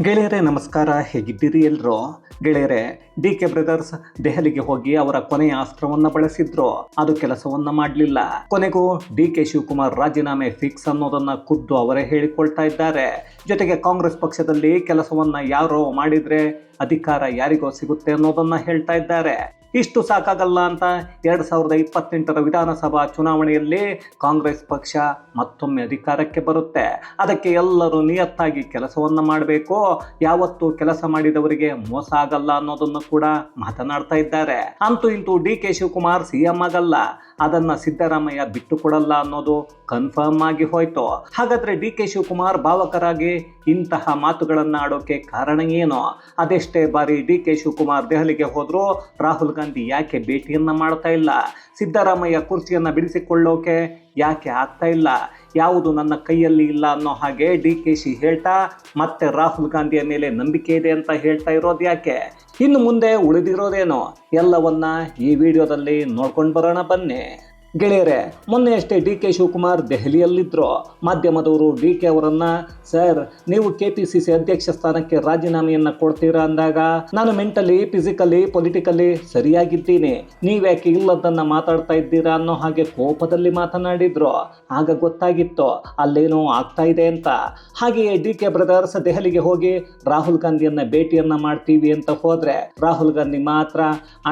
ಗೆಳೆಯರೇ ನಮಸ್ಕಾರ, ಹೇಗಿದ್ದೀರಿ ಎಲ್ಲರೂ? ಗೆಳೆಯರೇ, ಡಿ ಕೆ ಬ್ರದರ್ಸ್ ದೆಹಲಿಗೆ ಹೋಗಿ ಅವರ ಕೊನೆಯ ಅಸ್ತ್ರವನ್ನ ಬಳಸಿದ್ರು. ಅದು ಕೆಲಸವನ್ನ ಮಾಡಲಿಲ್ಲ. ಕೊನೆಗೂ ಡಿ ಕೆ ಶಿವಕುಮಾರ್ ರಾಜೀನಾಮೆ ಫಿಕ್ಸ್ ಅನ್ನೋದನ್ನ ಖುದ್ದು ಅವರೇ ಹೇಳಿಕೊಳ್ತಾ ಇದ್ದಾರೆ. ಜೊತೆಗೆ ಕಾಂಗ್ರೆಸ್ ಪಕ್ಷದಲ್ಲಿ ಕೆಲಸವನ್ನ ಯಾರೋ ಮಾಡಿದ್ರೆ ಅಧಿಕಾರ ಯಾರಿಗೋ ಸಿಗುತ್ತೆ ಅನ್ನೋದನ್ನ ಹೇಳ್ತಾ ಇದ್ದಾರೆ. ಇಷ್ಟು ಸಾಕಾಗಲ್ಲ ಅಂತ 2028ರ ವಿಧಾನಸಭಾ ಚುನಾವಣೆಯಲ್ಲಿ ಕಾಂಗ್ರೆಸ್ ಪಕ್ಷ ಮತ್ತೊಮ್ಮೆ ಅಧಿಕಾರಕ್ಕೆ ಬರುತ್ತೆ. ಅದಕ್ಕೆ ಎಲ್ಲರೂ ನಿಯತ್ತಾಗಿ ಕೆಲಸವನ್ನ ಮಾಡಬೇಕು, ಯಾವತ್ತೂ ಕೆಲಸ ಮಾಡಿದವರಿಗೆ ಮೋಸ ಆಗಲ್ಲ ಅನ್ನೋದನ್ನು ಕೂಡ ಮಾತನಾಡ್ತಾ ಇದ್ದಾರೆ. ಅಂತೂ ಇಂತೂ ಡಿ ಕೆ ಶಿವಕುಮಾರ್ ಸಿಎಂ ಆಗಲ್ಲ, ಅದನ್ನ ಸಿದ್ದರಾಮಯ್ಯ ಬಿಟ್ಟು ಕೊಡಲ್ಲ ಅನ್ನೋದು ಕನ್ಫರ್ಮ್ ಆಗಿ ಹೋಯ್ತು. ಹಾಗಾದ್ರೆ ಡಿ ಕೆ ಶಿವಕುಮಾರ್ ಭಾವಕರಾಗಿ ಇಂತಹ ಮಾತುಗಳನ್ನ ಆಡೋಕೆ ಕಾರಣ ಏನು? ಅದೆಷ್ಟೇ ಬಾರಿ ಡಿ ಕೆ ಶಿವಕುಮಾರ್ ದೆಹಲಿಗೆ ಹೋದ್ರು ರಾಹುಲ್ ಗಾಂಧಿ ಯಾಕೆ ಭೇಟಿಯನ್ನ ಮಾಡ್ತಾ ಇಲ್ಲ? ಸಿದ್ದರಾಮಯ್ಯ ಕುರ್ಚಿಯನ್ನ ಬಿಡಿಸಿಕೊಳ್ಳೋಕೆ ಯಾಕೆ ಆಗ್ತಾ ಇಲ್ಲ? ಯಾವುದು ನನ್ನ ಕೈಯಲ್ಲಿ ಇಲ್ಲ ಅನ್ನೋ ಹಾಗೆ ಡಿ ಕೆ ಶಿ ಹೇಳ್ತಾ ಮತ್ತೆ ರಾಹುಲ್ ಗಾಂಧಿಯ ಮೇಲೆ ನಂಬಿಕೆ ಇದೆ ಅಂತ ಹೇಳ್ತಾ ಇರೋದು ಯಾಕೆ? ಇನ್ನು ಮುಂದೆ ಉಳಿದಿರೋದೇನೋ ಎಲ್ಲವನ್ನ ಈ ವಿಡಿಯೋದಲ್ಲಿ ನೋಡ್ಕೊಂಡು ಬರೋಣ ಬನ್ನಿ. ಗೆಳೆಯರೇ, ಮೊನ್ನೆಯಷ್ಟೇ ಡಿ ಕೆ ಶಿವಕುಮಾರ್ ದೆಹಲಿಯಲ್ಲಿದ್ದರು. ಮಾಧ್ಯಮದವರು ಡಿ ಕೆ ಅವರನ್ನ, ಸರ್ ನೀವು KPCC ಅಧ್ಯಕ್ಷ ಸ್ಥಾನಕ್ಕೆ ರಾಜೀನಾಮೆಯನ್ನ ಕೊಡ್ತೀರಾ ಅಂದಾಗ, ನಾನು ಮೆಂಟಲಿ, ಫಿಸಿಕಲಿ, ಪೊಲಿಟಿಕಲಿ ಸರಿಯಾಗಿದ್ದೀನಿ, ನೀವ್ಯಾಕೆ ಇಲ್ಲದನ್ನ ಮಾತಾಡ್ತಾ ಇದ್ದೀರಾ ಅನ್ನೋ ಹಾಗೆ ಕೋಪದಲ್ಲಿ ಮಾತನಾಡಿದ್ರು. ಆಗ ಗೊತ್ತಾಗಿತ್ತು ಅಲ್ಲೇನೋ ಆಗ್ತಾ ಇದೆ ಅಂತ. ಹಾಗೆಯೇ ಡಿ ಕೆ ಬ್ರದರ್ಸ್ ದೆಹಲಿಗೆ ಹೋಗಿ ರಾಹುಲ್ ಗಾಂಧಿಯನ್ನ ಭೇಟಿಯನ್ನ ಮಾಡ್ತೀವಿ ಅಂತ ಹೋದ್ರೆ ರಾಹುಲ್ ಗಾಂಧಿ ಮಾತ್ರ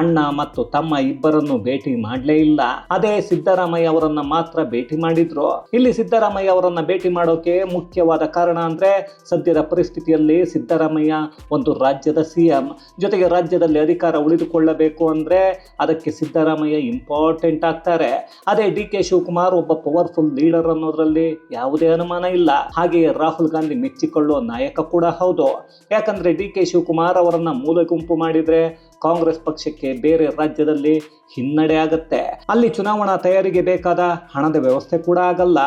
ಅಣ್ಣ ಮತ್ತು ತಮ್ಮ ಇಬ್ಬರನ್ನು ಭೇಟಿ ಮಾಡಲೇ ಇಲ್ಲ. ಅದೇ ಸಿದ್ದರಾಮಯ್ಯ ಅವರನ್ನ ಮಾತ್ರ ಭೇಟಿ ಮಾಡಿದ್ರು. ಇಲ್ಲಿ ಸಿದ್ದರಾಮಯ್ಯ ಅವರನ್ನ ಭೇಟಿ ಮಾಡೋಕೆ ಮುಖ್ಯವಾದ ಕಾರಣ ಅಂದ್ರೆ, ಸದ್ಯದ ಪರಿಸ್ಥಿತಿಯಲ್ಲಿ ಸಿದ್ದರಾಮಯ್ಯ ಒಂದು ರಾಜ್ಯದ ಸಿಎಂ, ಜೊತೆಗೆ ರಾಜ್ಯದಲ್ಲಿ ಅಧಿಕಾರ ಉಳಿದುಕೊಳ್ಳಬೇಕು ಅಂದ್ರೆ ಅದಕ್ಕೆ ಸಿದ್ದರಾಮಯ್ಯ ಇಂಪಾರ್ಟೆಂಟ್ ಆಗ್ತಾರೆ. ಅದೇ ಡಿ ಕೆ ಶಿವಕುಮಾರ್ ಒಬ್ಬ ಪವರ್ಫುಲ್ ಲೀಡರ್ ಅನ್ನೋದ್ರಲ್ಲಿ ಯಾವುದೇ ಅನುಮಾನ ಇಲ್ಲ. ಹಾಗೆಯೇ ರಾಹುಲ್ ಗಾಂಧಿ ಮೆಚ್ಚಿಕೊಳ್ಳುವ ನಾಯಕ ಕೂಡ ಹೌದು. ಯಾಕಂದ್ರೆ ಡಿ ಕೆ ಶಿವಕುಮಾರ್ ಅವರನ್ನ ಮೂಲೆ ಗುಂಪು ಮಾಡಿದ್ರೆ ಕಾಂಗ್ರೆಸ್ ಪಕ್ಷಕ್ಕೆ ಬೇರೆ ರಾಜ್ಯದಲ್ಲಿ ಹಿನ್ನಡೆ ಆಗುತ್ತೆ. ಅಲ್ಲಿ ಚುನಾವಣಾ ತಯಾರಿಗೆ ಬೇಕಾದ ಹಣದ ವ್ಯವಸ್ಥೆ ಕೂಡ ಆಗಲ್ಲ.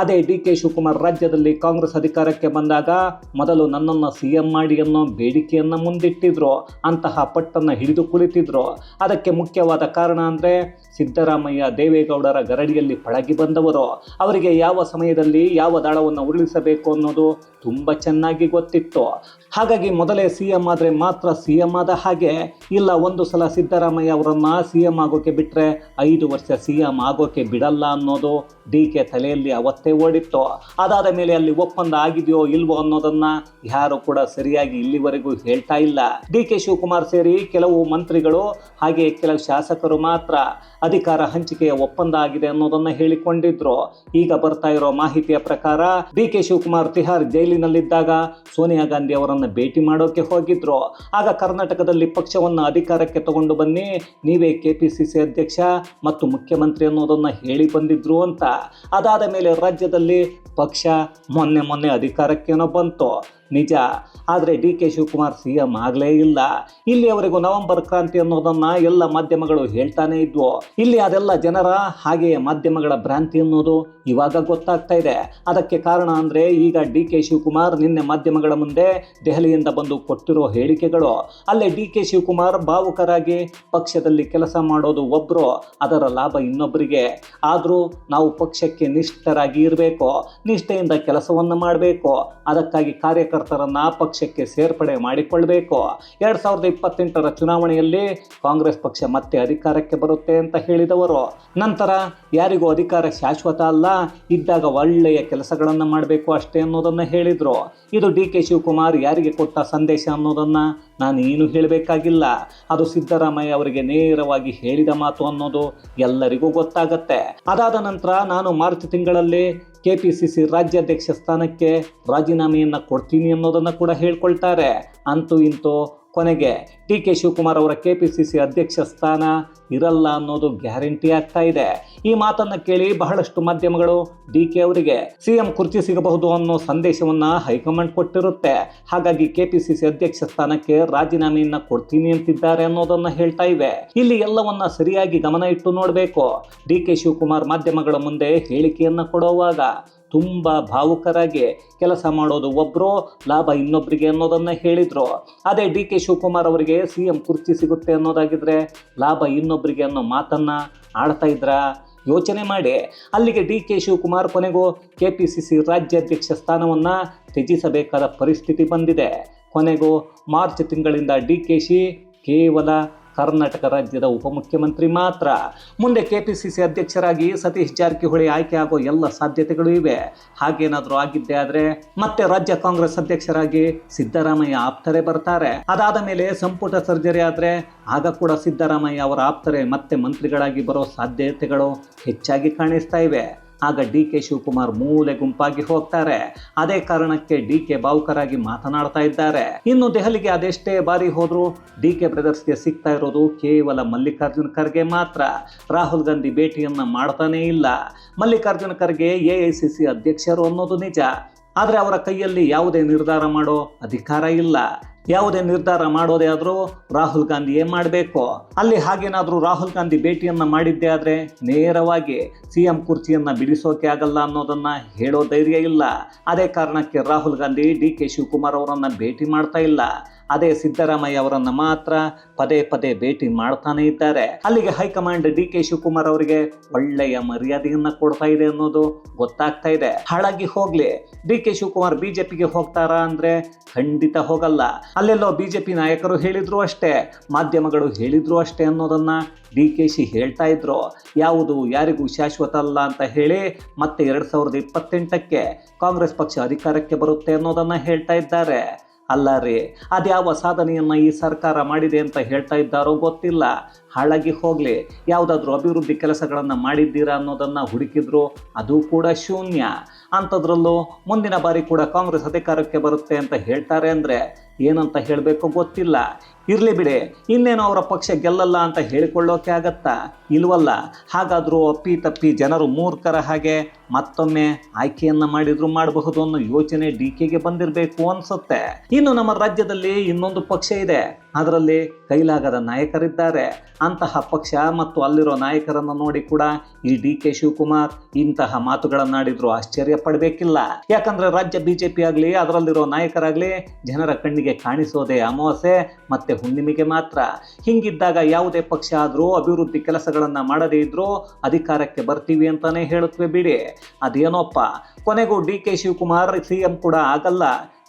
ಅದೇ ಡಿ ಕೆ ಶಿವಕುಮಾರ್ ರಾಜ್ಯದಲ್ಲಿ ಕಾಂಗ್ರೆಸ್ ಅಧಿಕಾರಕ್ಕೆ ಬಂದಾಗ ಮೊದಲು ನನ್ನನ್ನು ಸಿಎಂ ಮಾಡಿ ಅನ್ನೋ ಬೇಡಿಕೆಯನ್ನ ಮುಂದಿಟ್ಟಿದ್ರು. ಅಂತಹ ಪಟ್ಟನ್ನು ಹಿಡಿದು ಕುಳಿತಿದ್ರು. ಅದಕ್ಕೆ ಮುಖ್ಯವಾದ ಕಾರಣ ಅಂದ್ರೆ, ಸಿದ್ದರಾಮಯ್ಯ ದೇವೇಗೌಡರ ಗರಡಿಯಲ್ಲಿ ಪಳಗಿ ಬಂದವರು. ಅವರಿಗೆ ಯಾವ ಸಮಯದಲ್ಲಿ ಯಾವ ದಾಳವನ್ನು ಉರುಳಿಸಬೇಕು ಅನ್ನೋದು ತುಂಬಾ ಚೆನ್ನಾಗಿ ಗೊತ್ತಿತ್ತು. ಹಾಗಾಗಿ ಮೊದಲೇ ಸಿಎಂ ಆದ್ರೆ ಮಾತ್ರ ಸಿಎಂ ಆದ ಹಾಗೆ. ಇಲ್ಲ, ಒಂದು ಸಲ ಸಿದ್ದರಾಮಯ್ಯ ಅವರನ್ನ ಸಿಎಂ ಆಗೋಕೆ ಬಿಟ್ರೆ 5 ವರ್ಷ ಸಿಎಂ ಆಗೋಕೆ ಬಿಡಲ್ಲ ಅನ್ನೋದು ಡಿ ಕೆ ತಲೆಯಲ್ಲಿ ಅವತ್ತೇ ಓಡಿತ್ತು. ಅದಾದ ಮೇಲೆ ಅಲ್ಲಿ ಒಪ್ಪಂದ ಆಗಿದೆಯೋ ಇಲ್ವೋ ಅನ್ನೋದನ್ನ ಯಾರು ಕೂಡ ಸರಿಯಾಗಿ ಇಲ್ಲಿವರೆಗೂ ಹೇಳ್ತಾ ಇಲ್ಲ. ಡಿ ಕೆ ಶಿವಕುಮಾರ್ ಸೇರಿ ಕೆಲವು ಮಂತ್ರಿಗಳು ಹಾಗೆ ಕೆಲವು ಶಾಸಕರು ಮಾತ್ರ ಅಧಿಕಾರ ಹಂಚಿಕೆಯ ಒಪ್ಪಂದ ಆಗಿದೆ ಅನ್ನೋದನ್ನ ಹೇಳಿಕೊಂಡಿದ್ರು. ಈಗ ಬರ್ತಾ ಇರೋ ಮಾಹಿತಿಯ ಪ್ರಕಾರ ಡಿ ಕೆ ಶಿವಕುಮಾರ್ ತಿಹಾರ್ ಜೈಲಿನಲ್ಲಿದ್ದಾಗ ಸೋನಿಯಾ ಗಾಂಧಿ ಅವರನ್ನ ಭೇಟಿ ಮಾಡೋಕೆ ಹೋಗಿದ್ರು. ಆಗ ಕರ್ನಾಟಕದಲ್ಲಿ ಪಕ್ಷವನ್ನ ಅಧಿಕಾರಕ್ಕೆ ತಗೊಂಡು ಬನ್ನಿ, ನೀವೇ KPCC ಅಧ್ಯಕ್ಷ ಮತ್ತು ಮುಖ್ಯಮಂತ್ರಿ ಅನ್ನೋದನ್ನ ಹೇಳಿ ಬಂದಿದ್ರು ಅಂತ. ಅದಾದ ಮೇಲೆ ರಾಜ್ಯದಲ್ಲಿ ಪಕ್ಷ ಮೊನ್ನೆ ಅಧಿಕಾರಕ್ಕೇನೋ ಬಂತು ನಿಜ, ಆದರೆ ಡಿ ಕೆ ಶಿವಕುಮಾರ್ ಸಿಎಂ ಆಗಲೇ ಇಲ್ಲ. ಇಲ್ಲಿಯವರೆಗೂ ನವೆಂಬರ್ ಕ್ರಾಂತಿ ಅನ್ನೋದನ್ನ ಎಲ್ಲ ಮಾಧ್ಯಮಗಳು ಹೇಳ್ತಾನೆ ಇದ್ವು. ಇಲ್ಲಿ ಅದೆಲ್ಲ ಜನರ ಹಾಗೆಯೇ ಮಾಧ್ಯಮಗಳ ಭ್ರಾಂತಿ ಅನ್ನೋದು ಇವಾಗ ಗೊತ್ತಾಗ್ತಾ ಇದೆ. ಅದಕ್ಕೆ ಕಾರಣ ಅಂದ್ರೆ, ಈಗ ಡಿ ಕೆ ಶಿವಕುಮಾರ್ ನಿನ್ನೆ ಮಾಧ್ಯಮಗಳ ಮುಂದೆ ದೆಹಲಿಯಿಂದ ಬಂದು ಕೊಟ್ಟಿರೋ ಹೇಳಿಕೆಗಳು. ಅಲ್ಲೇ ಡಿ ಕೆ ಶಿವಕುಮಾರ್ ಭಾವುಕರಾಗಿ ಪಕ್ಷದಲ್ಲಿ ಕೆಲಸ ಮಾಡೋದು ಒಬ್ರು, ಅದರ ಲಾಭ ಇನ್ನೊಬ್ಬರಿಗೆ. ಆದರೂ ನಾವು ಪಕ್ಷಕ್ಕೆ ನಿಷ್ಠರಾಗಿ ಇರಬೇಕು, ನಿಷ್ಠೆಯಿಂದ ಕೆಲಸವನ್ನು ಮಾಡಬೇಕು, ಅದಕ್ಕಾಗಿ ಕಾರ್ಯಕರ್ತರನ್ನ ಪಕ್ಷಕ್ಕೆ ಸೇರ್ಪಡೆ ಮಾಡಿಕೊಳ್ಬೇಕು. 2028ರ ಚುನಾವಣೆಯಲ್ಲಿ ಕಾಂಗ್ರೆಸ್ ಪಕ್ಷ ಮತ್ತೆ ಅಧಿಕಾರಕ್ಕೆ ಬರುತ್ತೆ ಅಂತ ಹೇಳಿದವರು. ನಂತರ ಯಾರಿಗೂ ಅಧಿಕಾರ ಶಾಶ್ವತ ಅಲ್ಲ, ಇದ್ದಾಗ ಒಳ್ಳೆಯ ಕೆಲಸಗಳನ್ನು ಮಾಡಬೇಕು ಅಷ್ಟೇ ಅನ್ನೋದನ್ನ ಹೇಳಿದ್ರು. ಇದು ಡಿ ಕೆ ಶಿವಕುಮಾರ್ ಯಾರಿಗೆ ಕೊಟ್ಟ ಸಂದೇಶ ಅನ್ನೋದನ್ನ ನಾನು ಏನು ಹೇಳಬೇಕಾಗಿಲ್ಲ. ಅದು ಸಿದ್ದರಾಮಯ್ಯ ಅವರಿಗೆ ನೇರವಾಗಿ ಹೇಳಿದ ಮಾತು ಅನ್ನೋದು ಎಲ್ಲರಿಗೂ ಗೊತ್ತಾಗತ್ತೆ. ಅದಾದ ನಂತರ ನಾನು ಮಾರ್ಚ್ ತಿಂಗಳಲ್ಲಿ KPCC ರಾಜ್ಯಾಧ್ಯಕ್ಷ ಸ್ಥಾನಕ್ಕೆ ರಾಜೀನಾಮೆಯನ್ನ ಕೊಡ್ತೀನಿ ಅನ್ನೋದನ್ನ ಕೂಡ ಹೇಳ್ಕೊಳ್ತಾರೆ. ಅಂತೂ ಇಂತೂ ಕೊನೆಗೆ ಡಿ ಕೆ ಶಿವಕುಮಾರ್ ಅವರ KPCC ಅಧ್ಯಕ್ಷ ಸ್ಥಾನ ಇರಲ್ಲ ಅನ್ನೋದು ಗ್ಯಾರಂಟಿ ಆಗ್ತಾ ಇದೆ. ಈ ಮಾತನ್ನ ಕೇಳಿ ಬಹಳಷ್ಟು ಮಾಧ್ಯಮಗಳು ಡಿ ಕೆ ಅವರಿಗೆ ಸಿಎಂ ಕುರ್ಚಿ ಸಿಗಬಹುದು ಅನ್ನೋ ಸಂದೇಶವನ್ನ ಹೈಕಮಾಂಡ್ ಕೊಟ್ಟಿರುತ್ತೆ. ಹಾಗಾಗಿ KPCC ಅಧ್ಯಕ್ಷ ಸ್ಥಾನಕ್ಕೆ ರಾಜೀನಾಮೆಯನ್ನ ಕೊಡ್ತೀನಿ ಅಂತಿದ್ದಾರೆ ಅನ್ನೋದನ್ನ ಹೇಳ್ತಾ ಇವೆ. ಇಲ್ಲಿ ಎಲ್ಲವನ್ನ ಸರಿಯಾಗಿ ಗಮನ ಇಟ್ಟು ನೋಡಬೇಕು. ಡಿ ಕೆ ಶಿವಕುಮಾರ್ ಮಾಧ್ಯಮಗಳ ಮುಂದೆ ಹೇಳಿಕೆಯನ್ನ ಕೊಡುವಾಗ ತುಂಬ ಭಾವುಕರಾಗಿ ಕೆಲಸ ಮಾಡೋದು ಒಬ್ಬರು, ಲಾಭ ಇನ್ನೊಬ್ಬರಿಗೆ ಅನ್ನೋದನ್ನ ಹೇಳಿದ್ರು. ಅದೇ ಡಿ ಕೆ ಶಿವಕುಮಾರ್ ಅವರಿಗೆ ಸಿಎಂ ಕುರ್ಚಿ ಸಿಗುತ್ತೆ ಅನ್ನೋದಾಗಿದ್ರೆ ಲಾಭ ಇನ್ನೊಬ್ಬರಿಗೆ ಅನ್ನೋ ಮಾತನ್ನ ಆಡ್ತಾ ಇದ್ರ? ಯೋಚನೆ ಮಾಡಿ. ಅಲ್ಲಿಗೆ ಡಿ ಕೆ ಶಿವಕುಮಾರ್ ಕೊನೆಗೂ KPCC ರಾಜ್ಯಾಧ್ಯಕ್ಷ ಸ್ಥಾನವನ್ನು ತ್ಯಜಿಸಬೇಕಾದ ಪರಿಸ್ಥಿತಿ ಬಂದಿದೆ. ಕೊನೆಗೂ ಮಾರ್ಚ್ ತಿಂಗಳಿಂದ DKಶಿ ಕೇವಲ ಕರ್ನಾಟಕ ರಾಜ್ಯದ ಉಪಮುಖ್ಯಮಂತ್ರಿ ಮಾತ್ರ. ಮುಂದೆ KPCC ಅಧ್ಯಕ್ಷರಾಗಿ ಸತೀಶ್ ಜಾರಕಿಹೊಳಿ ಆಯ್ಕೆ ಆಗೋ ಎಲ್ಲ ಸಾಧ್ಯತೆಗಳು ಇವೆ. ಹಾಗೇನಾದರೂ ಆಗಿದ್ದೇ ಆದರೆ ಮತ್ತೆ ರಾಜ್ಯ ಕಾಂಗ್ರೆಸ್ ಅಧ್ಯಕ್ಷರಾಗಿ ಸಿದ್ದರಾಮಯ್ಯ ಆಪ್ತರೇ ಬರ್ತಾರೆ. ಅದಾದ ಮೇಲೆ ಸಂಪುಟ ಸರ್ಜರಿ ಆದರೆ ಆಗ ಕೂಡ ಸಿದ್ದರಾಮಯ್ಯ ಅವರ ಆಪ್ತರೇ ಮತ್ತೆ ಮಂತ್ರಿಗಳಾಗಿ ಬರೋ ಸಾಧ್ಯತೆಗಳು ಹೆಚ್ಚಾಗಿ ಕಾಣಿಸ್ತಾ ಇವೆ. ಆಗ DK ಶಿವಕುಮಾರ್ ಮೂಲೆ ಗುಂಪಾಗಿ ಹೋಗ್ತಾರೆ. ಅದೇ ಕಾರಣಕ್ಕೆ DK ಭಾವುಕರಾಗಿ ಮಾತನಾಡ್ತಾ ಇದ್ದಾರೆ. ಇನ್ನು ದೆಹಲಿಗೆ ಅದೆಷ್ಟೇ ಬಾರಿ ಹೋದರೂ DK ಬ್ರದರ್ಸ್ಗೆ ಸಿಗ್ತಾ ಇರೋದು ಕೇವಲ ಮಲ್ಲಿಕಾರ್ಜುನ್ ಖರ್ಗೆ ಮಾತ್ರ. ರಾಹುಲ್ ಗಾಂಧಿ ಭೇಟಿಯನ್ನ ಮಾಡ್ತಾನೇ ಇಲ್ಲ. ಮಲ್ಲಿಕಾರ್ಜುನ್ ಖರ್ಗೆ AICC ಅಧ್ಯಕ್ಷರು ಅನ್ನೋದು ನಿಜ, ಆದರೆ ಅವರ ಕೈಯಲ್ಲಿ ಯಾವುದೇ ನಿರ್ಧಾರ ಮಾಡೋ ಅಧಿಕಾರ ಇಲ್ಲ. ಯಾವುದೇ ನಿರ್ಧಾರ ಮಾಡೋದೇ ಆದರೂ ರಾಹುಲ್ ಗಾಂಧಿಯೇ ಮಾಡಬೇಕು. ಅಲ್ಲಿ ಹಾಗೇನಾದರೂ ರಾಹುಲ್ ಗಾಂಧಿ ಭೇಟಿಯನ್ನು ಮಾಡಿದ್ದೇ ಆದರೆ ನೇರವಾಗಿ CM ಕುರ್ಚಿಯನ್ನು ಬಿಡಿಸೋಕೆ ಆಗಲ್ಲ ಅನ್ನೋದನ್ನು ಹೇಳೋ ಧೈರ್ಯ ಇಲ್ಲ. ಅದೇ ಕಾರಣಕ್ಕೆ ರಾಹುಲ್ ಗಾಂಧಿ DK ಶಿವಕುಮಾರ್ ಅವರನ್ನು ಭೇಟಿ ಮಾಡ್ತಾ ಇಲ್ಲ. ಅದೇ ಸಿದ್ದರಾಮಯ್ಯ ಅವರನ್ನು ಮಾತ್ರ ಪದೇ ಪದೇ ಭೇಟಿ ಮಾಡ್ತಾನೆ ಇದ್ದಾರೆ. ಅಲ್ಲಿಗೆ ಹೈಕಮಾಂಡ್ DK ಶಿವಕುಮಾರ್ ಅವರಿಗೆ ಒಳ್ಳೆಯ ಮರ್ಯಾದೆಯನ್ನ ಕೊಡ್ತಾ ಇದೆ ಅನ್ನೋದು ಗೊತ್ತಾಗ್ತಾ ಇದೆ. ಹಾಳಾಗಿ ಹೋಗ್ಲಿ, DK ಶಿವಕುಮಾರ್ BJPಗೆ ಹೋಗ್ತಾರಾ ಅಂದ್ರೆ ಖಂಡಿತ ಹೋಗಲ್ಲ. ಅಲ್ಲೆಲ್ಲೋ BJP ನಾಯಕರು ಹೇಳಿದ್ರು ಅಷ್ಟೇ, ಮಾಧ್ಯಮಗಳು ಹೇಳಿದ್ರು ಅಷ್ಟೇ ಅನ್ನೋದನ್ನ DKಶಿ ಹೇಳ್ತಾ ಇದ್ರು. ಯಾವುದು ಯಾರಿಗೂ ಶಾಶ್ವತ ಅಲ್ಲ ಅಂತ ಹೇಳಿ ಮತ್ತೆ 2028ಕ್ಕೆ ಕಾಂಗ್ರೆಸ್ ಪಕ್ಷ ಅಧಿಕಾರಕ್ಕೆ ಬರುತ್ತೆ ಅನ್ನೋದನ್ನ ಹೇಳ್ತಾ ಇದ್ದಾರೆ. ಅಲ್ಲ ರೀ, ಅದ್ಯಾವ ಸಾಧನೆಯನ್ನು ಈ ಸರ್ಕಾರ ಮಾಡಿದೆ ಅಂತ ಹೇಳ್ತಾ ಇದ್ದಾರೋ ಗೊತ್ತಿಲ್ಲ. ಹಾಳಾಗಿ ಹೋಗಲಿ, ಯಾವುದಾದ್ರೂ ಅಭಿವೃದ್ಧಿ ಕೆಲಸಗಳನ್ನು ಮಾಡಿದ್ದೀರಾ ಅನ್ನೋದನ್ನು ಹುಡುಕಿದ್ರು ಅದು ಕೂಡ ಶೂನ್ಯ. ಅಂಥದ್ರಲ್ಲೂ ಮುಂದಿನ ಬಾರಿ ಕೂಡ ಕಾಂಗ್ರೆಸ್ ಅಧಿಕಾರಕ್ಕೆ ಬರುತ್ತೆ ಅಂತ ಹೇಳ್ತಾರೆ ಅಂದರೆ ಏನಂತ ಹೇಳಬೇಕು ಗೊತ್ತಿಲ್ಲ. ಇರಲಿ ಬಿಡಿ, ಇನ್ನೇನು ಅವರ ಪಕ್ಷ ಗೆಲ್ಲಲ್ಲ ಅಂತ ಹೇಳಿಕೊಳ್ಳೋಕೆ ಆಗತ್ತಾ? ಇಲ್ವಲ್ಲ. ಹಾಗಾದರೂ ಅಪ್ಪಿ ತಪ್ಪಿ ಜನರು ಮೂರ್ಖರ ಹಾಗೆ ಮತ್ತೊಮ್ಮೆ ಆಯ್ಕೆಯನ್ನು ಮಾಡಿದ್ರು ಮಾಡಬಹುದು ಅನ್ನೋ ಯೋಚನೆ DKಗೆ ಬಂದಿರಬೇಕು ಅನ್ಸುತ್ತೆ. ಇನ್ನು ನಮ್ಮ ರಾಜ್ಯದಲ್ಲಿ ಇನ್ನೊಂದು ಪಕ್ಷ ಇದೆ, ಅದರಲ್ಲಿ ಕೈಲಾಗದ ನಾಯಕರಿದ್ದಾರೆ. ಅಂತಹ ಪಕ್ಷ ಮತ್ತು ಅಲ್ಲಿರೋ ನಾಯಕರನ್ನು ನೋಡಿ ಕೂಡ ಈ DK ಶಿವಕುಮಾರ್ ಇಂತಹ ಮಾತುಗಳನ್ನಾಡಿದ್ರು ಆಶ್ಚರ್ಯ ಪಡಬೇಕಿಲ್ಲ. ಯಾಕಂದ್ರೆ ರಾಜ್ಯ BJP ಆಗಲಿ ಅದರಲ್ಲಿರೋ ನಾಯಕರಾಗಲಿ ಜನರ ಕಣ್ಣಿಗೆ ಕಾಣಿಸೋದೇ ಅಮಾವಾಸ್ಯೆ ಮತ್ತೆ ಹುಣ್ಣಿಮೆಗೆ ಮಾತ್ರ. ಹಿಂಗಿದ್ದಾಗ ಯಾವುದೇ ಪಕ್ಷ ಆದರೂ ಅಭಿವೃದ್ಧಿ ಕೆಲಸಗಳನ್ನು ಮಾಡದೇ ಇದ್ರೂ ಅಧಿಕಾರಕ್ಕೆ ಬರ್ತೀವಿ ಅಂತಾನೆ ಹೇಳುತ್ತವೆ ಬಿಡಿ. ಅದೇನೋಪ್ಪ, ಕೊನೆಗೂ DK ಶಿವಕುಮಾರ್ CM ಕೂಡ ಆಗಲ್ಲ,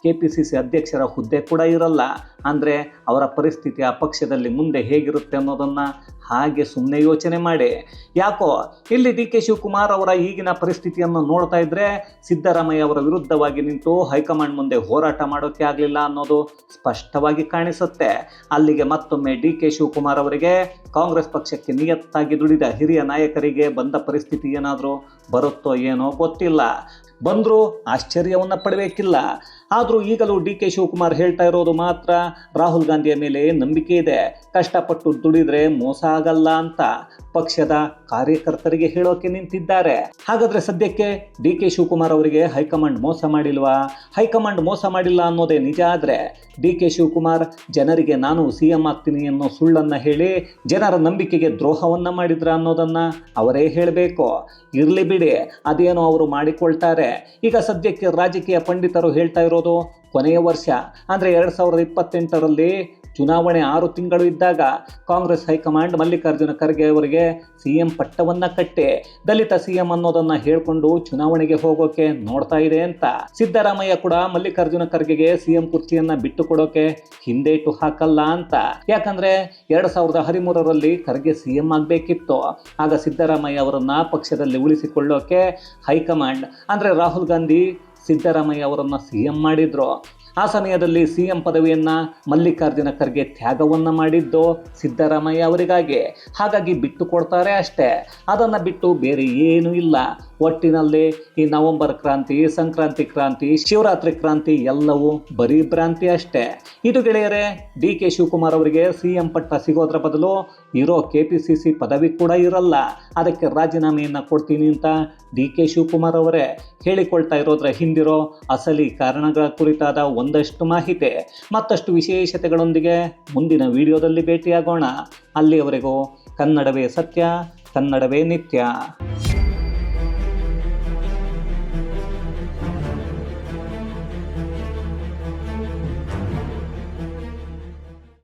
KPCC ಅಧ್ಯಕ್ಷರ ಹುದ್ದೆ ಕೂಡ ಇರಲ್ಲ. ಅಂದರೆ ಅವರ ಪರಿಸ್ಥಿತಿ ಆ ಪಕ್ಷದಲ್ಲಿ ಮುಂದೆ ಹೇಗಿರುತ್ತೆ ಅನ್ನೋದನ್ನು ಹಾಗೆ ಸುಮ್ಮನೆ ಯೋಚನೆ ಮಾಡಿ. ಯಾಕೋ ಇಲ್ಲಿ DK ಶಿವಕುಮಾರ್ ಅವರ ಈಗಿನ ಪರಿಸ್ಥಿತಿಯನ್ನು ನೋಡ್ತಾ ಇದ್ರೆ ಸಿದ್ದರಾಮಯ್ಯ ಅವರ ವಿರುದ್ಧವಾಗಿ ನಿಂತು ಹೈಕಮಾಂಡ್ ಮುಂದೆ ಹೋರಾಟ ಮಾಡೋಕ್ಕೆ ಆಗಲಿಲ್ಲ ಅನ್ನೋದು ಸ್ಪಷ್ಟವಾಗಿ ಕಾಣಿಸುತ್ತೆ. ಅಲ್ಲಿಗೆ ಮತ್ತೊಮ್ಮೆ DK ಶಿವಕುಮಾರ್ ಅವರಿಗೆ ಕಾಂಗ್ರೆಸ್ ಪಕ್ಷಕ್ಕೆ ನಿಯತ್ತಾಗಿ ದುಡಿದ ಹಿರಿಯ ನಾಯಕರಿಗೆ ಬಂದ ಪರಿಸ್ಥಿತಿ ಏನಾದರೂ ಬರುತ್ತೋ ಏನೋ ಗೊತ್ತಿಲ್ಲ. ಬಂದರೂ ಆಶ್ಚರ್ಯವನ್ನು ಪಡಬೇಕಿಲ್ಲ. ಆದರೂ ಈಗಲೂ DK ಶಿವಕುಮಾರ್ ಹೇಳ್ತಾ ಇರೋದು ಮಾತ್ರ ರಾಹುಲ್ ಗಾಂಧಿಯ ಮೇಲೆ ನಂಬಿಕೆ ಇದೆ, ಕಷ್ಟಪಟ್ಟು ದುಡಿದ್ರೆ ಮೋಸ ಆಗಲ್ಲ ಅಂತ ಪಕ್ಷದ ಕಾರ್ಯಕರ್ತರಿಗೆ ಹೇಳೋಕೆ ನಿಂತಿದ್ದಾರೆ. ಹಾಗಾದ್ರೆ ಸದ್ಯಕ್ಕೆ DK ಶಿವಕುಮಾರ್ ಅವರಿಗೆ ಹೈಕಮಾಂಡ್ ಮೋಸ ಮಾಡಿಲ್ವಾ? ಹೈಕಮಾಂಡ್ ಮೋಸ ಮಾಡಿಲ್ಲ ಅನ್ನೋದೇ ನಿಜ ಆದರೆ DK ಶಿವಕುಮಾರ್ ಜನರಿಗೆ ನಾನು CM ಆಗ್ತೀನಿ ಅನ್ನೋ ಸುಳ್ಳನ್ನು ಹೇಳಿ ಜನರ ನಂಬಿಕೆಗೆ ದ್ರೋಹವನ್ನ ಮಾಡಿದ್ರ ಅನ್ನೋದನ್ನ ಅವರೇ ಹೇಳಬೇಕು. ಇರಲಿ ಬಿಡಿ, ಅದೇನೋ ಅವರು ಮಾಡಿಕೊಳ್ತಾರೆ. ಈಗ ಸದ್ಯಕ್ಕೆ ರಾಜಕೀಯ ಪಂಡಿತರು ಹೇಳ್ತಾ ಇರೋದು ಕೊನೆಯ ವರ್ಷ ಅಂದರೆ 2028ರಲ್ಲಿ ಚುನಾವಣೆ 6 ತಿಂಗಳು ಇದ್ದಾಗ ಕಾಂಗ್ರೆಸ್ ಹೈಕಮಾಂಡ್ ಮಲ್ಲಿಕಾರ್ಜುನ ಖರ್ಗೆ ಅವರಿಗೆ CM ಪಟ್ಟವನ್ನು ಕಟ್ಟಿ ದಲಿತ CM ಅನ್ನೋದನ್ನು ಹೇಳಿಕೊಂಡು ಚುನಾವಣೆಗೆ ಹೋಗೋಕೆ ನೋಡ್ತಾ ಇದೆ ಅಂತ. ಸಿದ್ದರಾಮಯ್ಯ ಕೂಡ ಮಲ್ಲಿಕಾರ್ಜುನ ಖರ್ಗೆಗೆ CM ಕುರ್ಚಿಯನ್ನು ಬಿಟ್ಟು ಕೊಡೋಕೆ ಹಿಂದೇಟು ಹಾಕಲ್ಲ ಅಂತ. ಯಾಕಂದ್ರೆ 2013ರಲ್ಲಿ ಖರ್ಗೆ CM ಆಗಬೇಕಿತ್ತು. ಆಗ ಸಿದ್ದರಾಮಯ್ಯ ಅವರನ್ನ ಪಕ್ಷದಲ್ಲಿ ಉಳಿಸಿಕೊಳ್ಳೋಕೆ ಹೈಕಮಾಂಡ್ ಅಂದರೆ ರಾಹುಲ್ ಗಾಂಧಿ ಸಿದ್ದರಾಮಯ್ಯ ಅವರನ್ನು CM ಮಾಡಿದ್ರು. ಆ ಸಮಯದಲ್ಲಿ CM ಪದವಿಯನ್ನು ಮಲ್ಲಿಕಾರ್ಜುನ ಖರ್ಗೆ ತ್ಯಾಗವನ್ನು ಮಾಡಿದ್ದು ಸಿದ್ದರಾಮಯ್ಯ ಅವರಿಗಾಗಿ. ಹಾಗಾಗಿ ಬಿಟ್ಟು ಕೊಡ್ತಾರೆ ಅಷ್ಟೇ, ಅದನ್ನು ಬಿಟ್ಟು ಬೇರೆ ಏನೂ ಇಲ್ಲ. ಒಟ್ಟಿನಲ್ಲಿ ಈ ನವೆಂಬರ್ ಕ್ರಾಂತಿ, ಸಂಕ್ರಾಂತಿ ಕ್ರಾಂತಿ, ಶಿವರಾತ್ರಿ ಕ್ರಾಂತಿ ಎಲ್ಲವೂ ಬರೀ ಭ್ರಾಂತಿ ಅಷ್ಟೇ. ಇದು ಗೆಳೆಯರೇ, DK ಶಿವಕುಮಾರ್ ಅವರಿಗೆ CM ಪಟ್ಟ ಸಿಗೋದ್ರ ಬದಲು ಇರೋ KPCC ಪದವಿ ಕೂಡ ಇರಲ್ಲ, ಅದಕ್ಕೆ ರಾಜೀನಾಮೆಯನ್ನು ಕೊಡ್ತೀನಿ ಅಂತ DK ಶಿವಕುಮಾರ್ ಅವರೇ ಹೇಳಿಕೊಳ್ತಾ ಇರೋದ್ರ ಹಿಂದಿರೋ ಅಸಲಿ ಕಾರಣಗಳ ಕುರಿತಾದ ಒಂದಷ್ಟು ಮಾಹಿತಿ ಮತ್ತಷ್ಟು ವಿಶೇಷತೆಗಳೊಂದಿಗೆ ಮುಂದಿನ ವಿಡಿಯೋದಲ್ಲಿ ಭೇಟಿಯಾಗೋಣ. ಅಲ್ಲಿಯವರೆಗೂ ಕನ್ನಡವೇ ಸತ್ಯ, ಕನ್ನಡವೇ ನಿತ್ಯ.